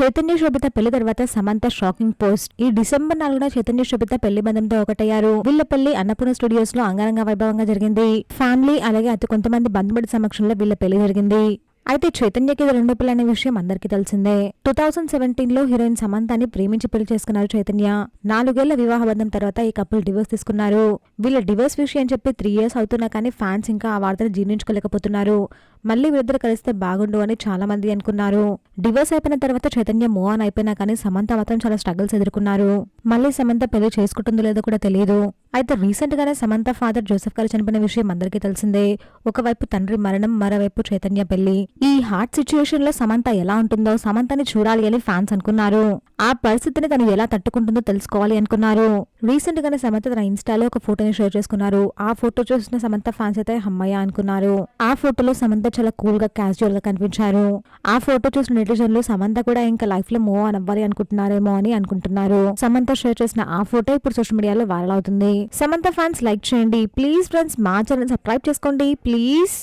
చైతన్య శోభిత పెళ్లి తర్వాత Samantha shocking post. ఈ డిసెంబర్ 4న చైతన్య శోభిత పెళ్లి బంధంతో ఒకటయ్యారు. వీళ్ళ పెళ్లి అన్నపూర్ణ స్టూడియోస్ లో అంగరంగ వైభవంగా జరిగింది. ఫ్యామిలీ అలాగే అతి కొంతమంది బంధువుడి సమక్షంలో వీళ్ళ పెళ్లి జరిగింది. అయితే చైతన్యకి రెండో పెళ్లి అనే విషయం అందరికీ తెలిసిందే. 2017లో హీరోయిన్ సమంతని ప్రేమించి పెళ్లి చేసుకున్నారు చైతన్య. 4 ఏళ్ల వివాహ బంధం తర్వాత ఈ కపుల్ డివోర్స్ తీసుకున్నారు. వీళ్ళ డివోర్స్ విషయం చెప్పి 3 years అవుతున్నా కానీ ఫ్యాన్స్ ఇంకా ఆ వార్తను జీర్ణించుకోలేకపోతున్నారు. మళ్ళీ వీరిద్దరు కలిస్తే బాగుండు అని చాలా మంది అనుకున్నారు. డివోర్స్ అయిపోయిన తర్వాత చైతన్య మూవ్ ఆన్ అయిపోయినా కానీ సమంత మాత్రం చాలా స్ట్రగుల్స్ ఎదుర్కొన్నారు. మళ్ళీ సమంత పెళ్లి చేసుకుంటుందో లేదో కూడా తెలియదు. అయితే రీసెంట్ గానే సమంత ఫాదర్ జోసెఫ్ గారు చనిపోయిన విషయం అందరికీ తెలిసిందే. ఒకవైపు తండ్రి మరణం, మరోవైపు చైతన్య పెళ్లి. ఈ హార్ట్ సిచ్యుయేషన్ లో సమంత ఎలా ఉంటుందో, సమంతని చూడాలి అని ఫ్యాన్స్ అనుకున్నారు. ఆ పరిస్థితిని తను ఎలా తట్టుకుంటుందో తెలుసుకోవాలి అనుకున్నారు. రీసెంట్ గానే సమంత తన ఇన్స్టాలో ఒక ఫోటోని షేర్ చేసుకున్నారు. ఆ ఫోటో చూసిన సమంత ఫ్యాన్స్ అయితే హమ్మయ్య అనుకున్నారు. ఆ ఫోటోలో సమంత చాలా కూల్ గా క్యాజువల్ గా కనిపించారు. ఆ ఫోటో చూసిన నెటిజన్లు సమంత కూడా ఇంకా లైఫ్ లో మూవ్ ఆన్ అవ్వాలి అనుకుంటున్నారేమో అని అనుకుంటున్నారు. సమంత షేర్ చేసిన ఆ ఫోటో ఇప్పుడు సోషల్ మీడియాలో వైరల్ అవుతుంది. సమంత ఫ్యాన్స్ లైక్ చేయండి ప్లీజ్. ఫ్రెండ్స్ మా ఛానల్ సబ్స్క్రైబ్ చేసుకోండి ప్లీజ్.